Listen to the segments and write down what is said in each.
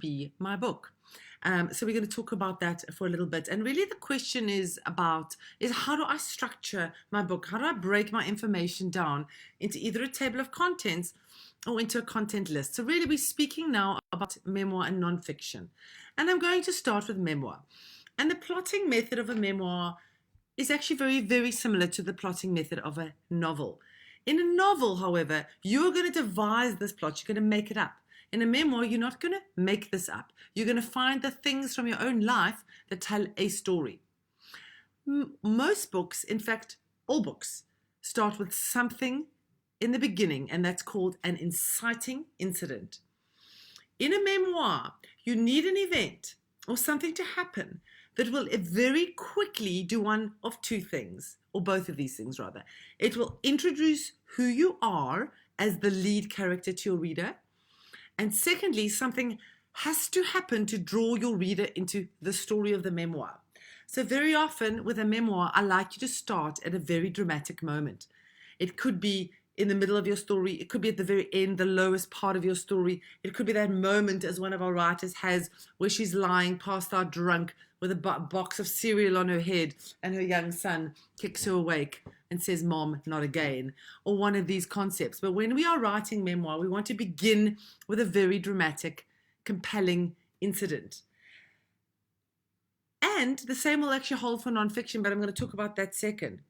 be my book? So we're going to talk about that for a little bit. And really the question is how do I structure my book? How do I break my information down into either a table of contents or into a content list? So really we're speaking now about memoir and nonfiction. And I'm going to start with memoir. And the plotting method of a memoir is actually very, very similar to the plotting method of a novel. In a novel, however, you're going to devise this plot. You're going to make it up. In a memoir, you're not going to make this up. You're going to find the things from your own life that tell a story. Most books, in fact, all books, start with something in the beginning, and that's called an inciting incident. In a memoir, you need an event or something to happen that will very quickly do one of two things, or both of these things rather. It will introduce who you are as the lead character to your reader. And secondly, something has to happen to draw your reader into the story of the memoir. So very often with a memoir, I like you to start at a very dramatic moment. It could be in the middle of your story. It could be at the very end, the lowest part of your story. It could be that moment, as one of our writers has, where she's lying passed out drunk with a box of cereal on her head and her young son kicks her awake and says, "Mom, not again," or one of these concepts. But when we are writing memoir, we want to begin with a very dramatic, compelling incident. And the same will actually hold for nonfiction, but I'm going to talk about that second.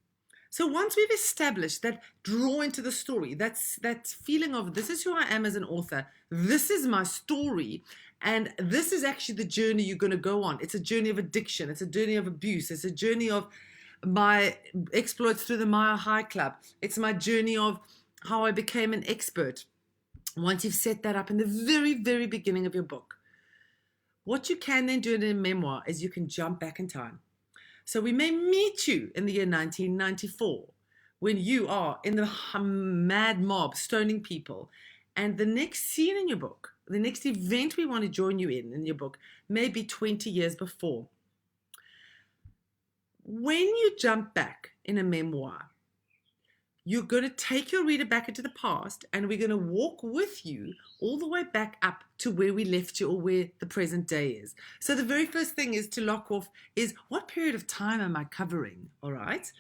So once we've established that draw into the story, that feeling of this is who I am as an author, this is my story, and this is actually the journey you're going to go on. It's a journey of addiction. It's a journey of abuse. It's a journey of my exploits through the Mile High Club. It's my journey of how I became an expert. Once you've set that up in the very, very beginning of your book, what you can then do in a memoir is you can jump back in time. So we may meet you in the year 1994 when you are in the mad mob stoning people, and the next scene in your book, the next event we want to join you in your book, may be 20 years before. When you jump back in a memoir, you're going to take your reader back into the past, and we're going to walk with you all the way back up to where we left you or where the present day is. So the very first thing is to lock off is, what period of time am I covering? All right.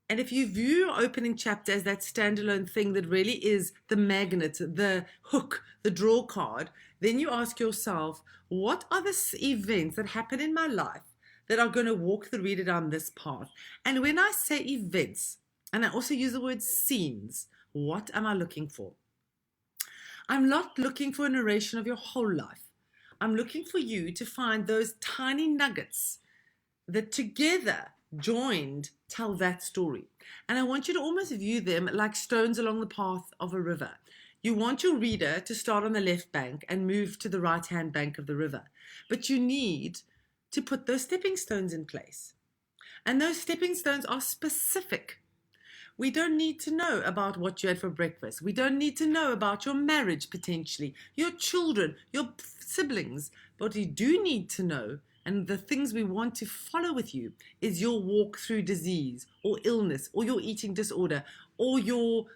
And if you view your opening chapter as that standalone thing that really is the magnet, the hook, the draw card, then you ask yourself, what are the events that happen in my life that are going to walk the reader down this path? And when I say events, and I also use the word scenes, what am I looking for? I'm not looking for a narration of your whole life. I'm looking for you to find those tiny nuggets that together, joined, tell that story. And I want you to almost view them like stones along the path of a river. You want your reader to start on the left bank and move to the right-hand bank of the river. But you need to put those stepping stones in place. And those stepping stones are specific. We don't need to know about what you had for breakfast. We don't need to know about your marriage, potentially, your children, your siblings. But we do need to know, and the things we want to follow with you, is your walk through disease or illness or your eating disorder or your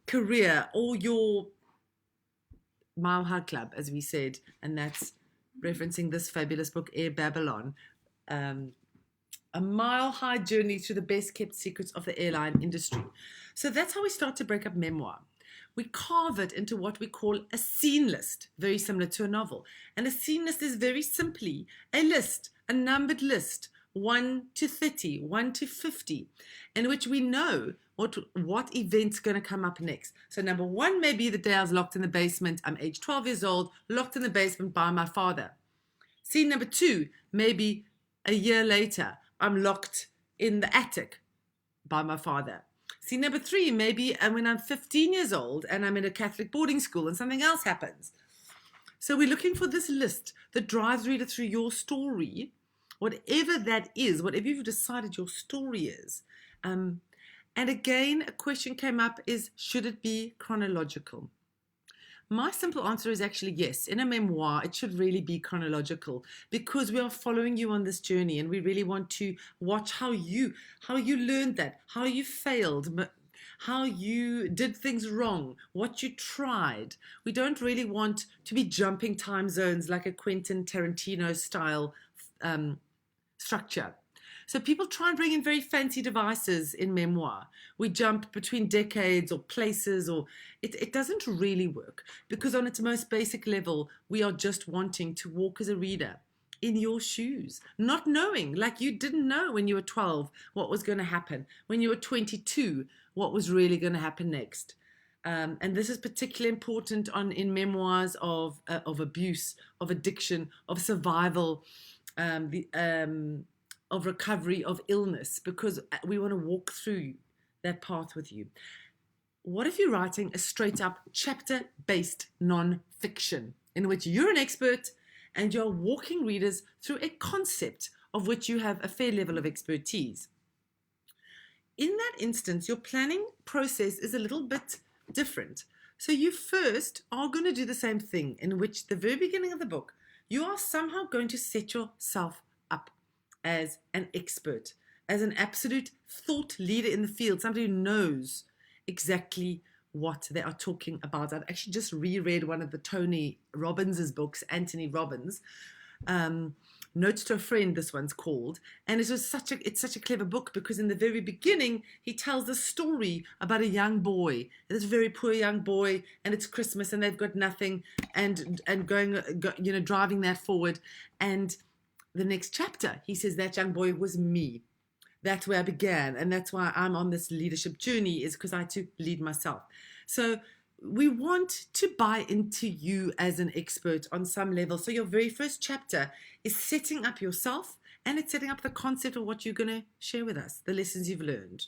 career or your Mile High Club, as we said. And that's referencing this fabulous book, Air Babylon. A mile-high journey through the best-kept secrets of the airline industry. So that's how we start to break up memoir. We carve it into what we call a scene list, very similar to a novel. And a scene list is very simply a list, a numbered list, 1 to 30, 1 to 50, in which we know what event's going to come up next. So number 1 may be the day I was locked in the basement. I'm age 12 years old, locked in the basement by my father. Scene number 2 may be a year later. I'm locked in the attic by my father. Scene number 3, maybe when I'm 15 years old and I'm in a Catholic boarding school and something else happens. So we're looking for this list that drives reader through your story, whatever that is, whatever you've decided your story is. And again, a question came up is, should it be chronological? My simple answer is actually yes. In a memoir, it should really be chronological because we are following you on this journey and we really want to watch how you learned that, how you failed, how you did things wrong, what you tried. We don't really want to be jumping time zones like a Quentin Tarantino style structure. So people try and bring in very fancy devices in memoir. We jump between decades or places, or it doesn't really work, because on its most basic level, we are just wanting to walk as a reader in your shoes, not knowing, like you didn't know when you were 12 what was going to happen, when you were 22 what was really going to happen next. And this is particularly important in memoirs of abuse, of addiction, of survival, of recovery, of illness, because we want to walk through that path with you. What if you're writing a straight up chapter based non-fiction in which you're an expert and you're walking readers through a concept of which you have a fair level of expertise? In that instance, your planning process is a little bit different. So you first are going to do the same thing, in which the very beginning of the book, you are somehow going to set yourself up as an expert, as an absolute thought leader in the field, somebody who knows exactly what they are talking about. I've actually just reread one of the Tony Robbins's books, Anthony Robbins, Notes to a Friend, this one's called, and it's such a clever book, because in the very beginning he tells a story about a young boy, this very poor young boy, and it's Christmas and they've got nothing, and driving that forward, and the next chapter he says that young boy was me. That's where I began, and that's why I'm on this leadership journey, is because I had to lead myself. So we want to buy into you as an expert on some level. So your very first chapter is setting up yourself, and it's setting up the concept of what you're going to share with us, the lessons you've learned.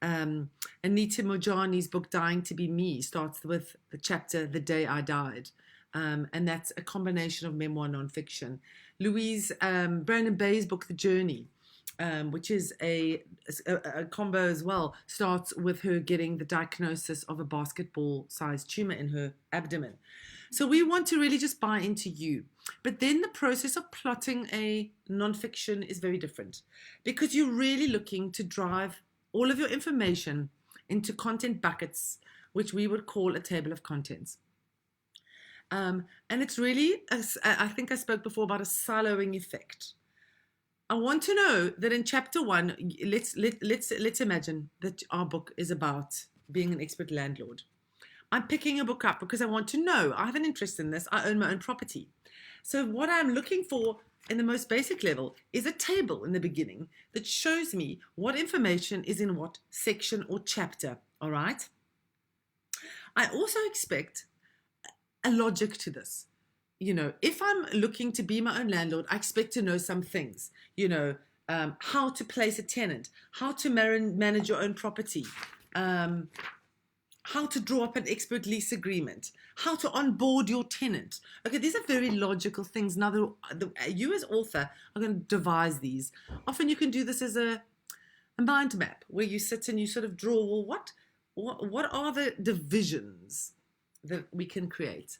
Anita Mojani's book, Dying to Be Me, starts with the chapter, The Day I Died. And that's a combination of memoir nonfiction. Louise Brandon Bay's book, The Journey, which is a combo as well, starts with her getting the diagnosis of a basketball-sized tumor in her abdomen. So we want to really just buy into you. But then the process of plotting a nonfiction is very different, because you're really looking to drive all of your information into content buckets, which we would call a table of contents. And it's really, I think I spoke before about a siloing effect. I want to know that in chapter 1, let's imagine that our book is about being an expert landlord. I'm picking a book up because I want to know. I have an interest in this. I own my own property. So what I'm looking for in the most basic level is a table in the beginning that shows me what information is in what section or chapter. All right. I also expect a logic to this. If I'm looking to be my own landlord, I expect to know some things, how to place a tenant, how to manage your own property, how to draw up an expert lease agreement, how to onboard your tenant. Okay, these are very logical things. Now, you as author are going to devise these. Often you can do this as a mind map, where you sit and you sort of draw, well, what are the divisions that we can create?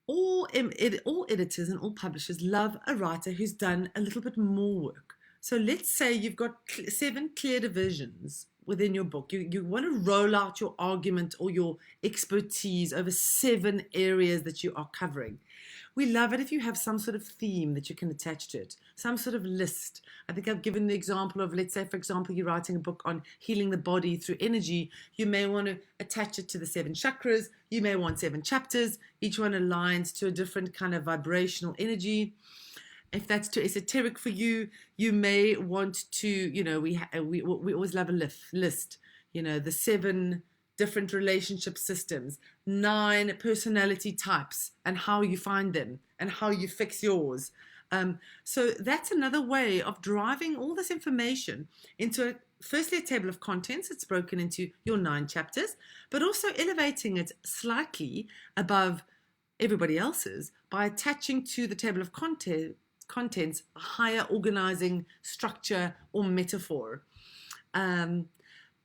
All editors and all publishers love a writer who's done a little bit more work. So let's say you've got 7 clear divisions within your book. You want to roll out your argument or your expertise over 7 areas that you are covering. We love it if you have some sort of theme that you can attach to it, some sort of list. I think I've given the example of, let's say, for example, you're writing a book on healing the body through energy. You may want to attach it to the 7 chakras. You may want 7 chapters. Each one aligns to a different kind of vibrational energy. If that's too esoteric for you, you may want to, we always love a list, the 7 different relationship systems, 9 personality types, and how you find them and how you fix yours. So that's another way of driving all this information into firstly a table of contents. It's broken into your 9 chapters, but also elevating it slightly above everybody else's by attaching to the table of contents a higher organizing structure or metaphor.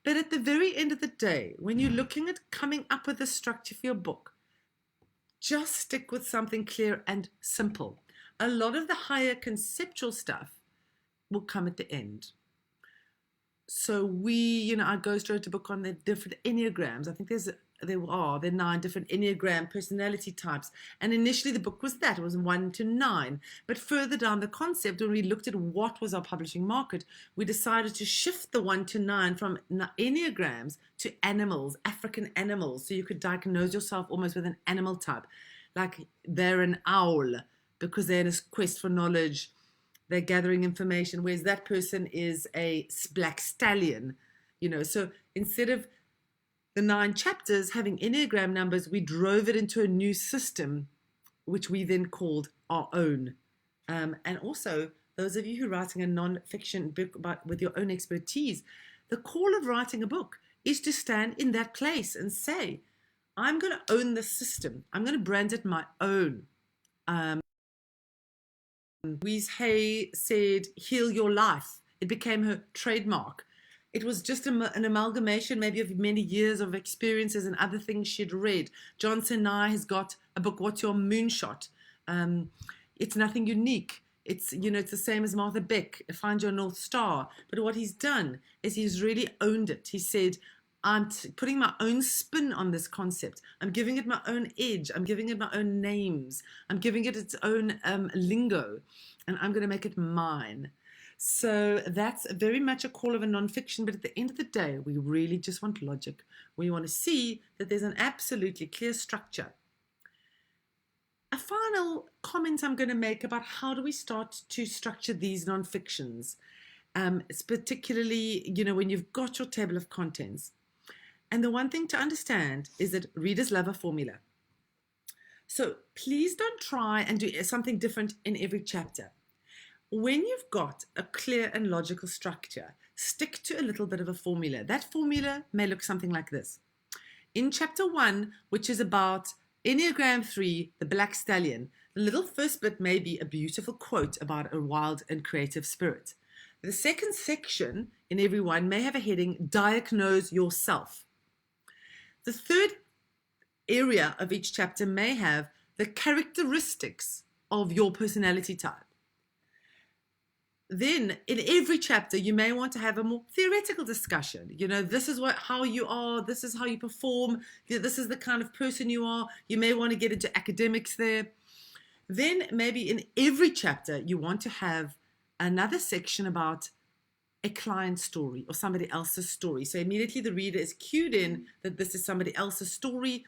But at the very end of the day, when you're looking at coming up with a structure for your book, just stick with something clear and simple. A lot of the higher conceptual stuff will come at the end. So I Ghost wrote a book on the different Enneagrams. I think there are 9 different Enneagram personality types. And initially the book was that. It was 1 to 9. But further down the concept, when we looked at what was our publishing market, we decided to shift the 1 to 9 from Enneagrams to animals, African animals. So you could diagnose yourself almost with an animal type. Like they're an owl because they're in a quest for knowledge. They're gathering information, whereas that person is a black stallion, So instead of the 9 chapters having Enneagram numbers, we drove it into a new system, which we then called our own. And also, those of you who are writing a non-fiction book with your own expertise, the call of writing a book is to stand in that place and say, I'm going to own the system. I'm going to brand it my own. Louise Hay said, heal your life. It became her trademark. It was just an amalgamation maybe of many years of experiences and other things she'd read. John Sinai has got a book, What's Your Moonshot? It's nothing unique. It's the same as Martha Beck, Find Your North Star. But what he's done is he's really owned it. He said, I'm putting my own spin on this concept. I'm giving it my own edge. I'm giving it my own names. I'm giving it its own lingo. And I'm going to make it mine. So that's very much a call of a nonfiction. But at the end of the day, we really just want logic. We want to see that there's an absolutely clear structure. A final comment I'm going to make about how do we start to structure these nonfictions. It's particularly, when you've got your table of contents. And the one thing to understand is that readers love a formula. So please don't try and do something different in every chapter. When you've got a clear and logical structure, stick to a little bit of a formula. That formula may look something like this. In chapter 1, which is about Enneagram 3, the Black Stallion, the little first bit may be a beautiful quote about a wild and creative spirit. The second section in every one may have a heading, Diagnose Yourself. The third area of each chapter may have the characteristics of your personality type. Then in every chapter, you may want to have a more theoretical discussion. This is how you are, this is how you perform, this is the kind of person you are. You may want to get into academics there. Then maybe in every chapter, you want to have another section about a client story or somebody else's story. So immediately the reader is cued in that this is somebody else's story,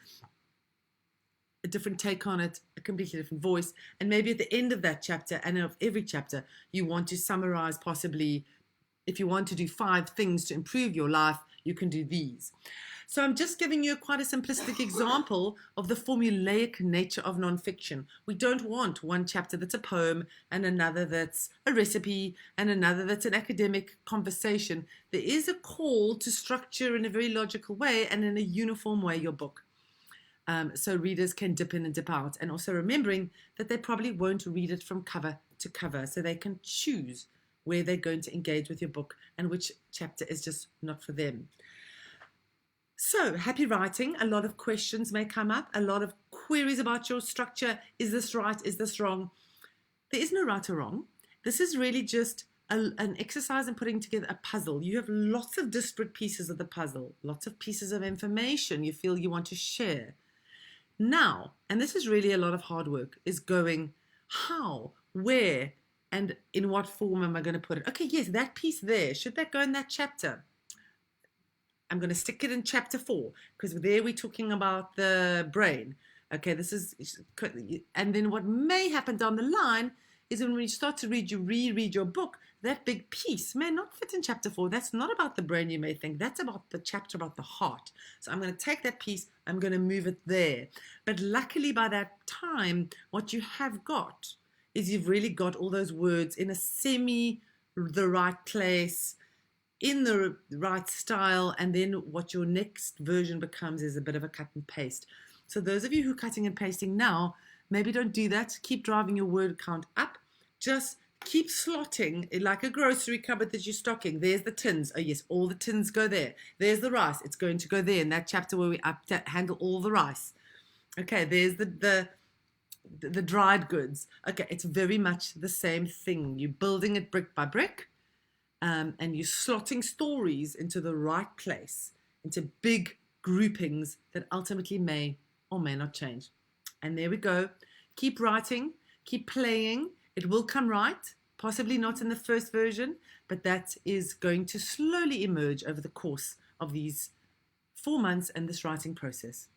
a different take on it, a completely different voice. And maybe at the end of that chapter and of every chapter, you want to summarize possibly, if you want to do 5 things to improve your life, you can do these. So I'm just giving you quite a simplistic example of the formulaic nature of nonfiction. We don't want one chapter that's a poem and another that's a recipe and another that's an academic conversation. There is a call to structure in a very logical way and in a uniform way your book. So readers can dip in and dip out. And also remembering that they probably won't read it from cover to cover. So they can choose where they're going to engage with your book and which chapter is just not for them. So happy writing. A lot of questions may come up, a lot of queries about your structure. Is this right? Is this wrong? There is no right or wrong. This is really just an exercise in putting together a puzzle. You have lots of disparate pieces of the puzzle, lots of pieces of information you feel you want to share. Now, and this is really a lot of hard work, is going how, where, and in what form am I going to put it? Okay, yes, that piece there, should that go in that chapter? I'm going to stick it in chapter 4 because there we're talking about the brain. Okay, and then what may happen down the line is when you start to reread your book, that big piece may not fit in chapter 4. That's not about the brain, you may think. That's about the chapter about the heart. So I'm going to take that piece, I'm going to move it there. But luckily by that time, what you have got is you've really got all those words in the right place, in the right style, and then what your next version becomes is a bit of a cut and paste. So those of you who are cutting and pasting now, maybe don't do that. Keep driving your word count up. Just keep slotting like a grocery cupboard that you're stocking. There's the tins. Oh yes, all the tins go there. There's the rice. It's going to go there in that chapter where we handle all the rice. Okay, there's the dried goods. Okay, it's very much the same thing. You're building it brick by brick. and you're slotting stories into the right place, into big groupings that ultimately may or may not change. And there we go. Keep writing, keep playing. It will come right, possibly not in the first version, but that is going to slowly emerge over the course of these 4 months and this writing process.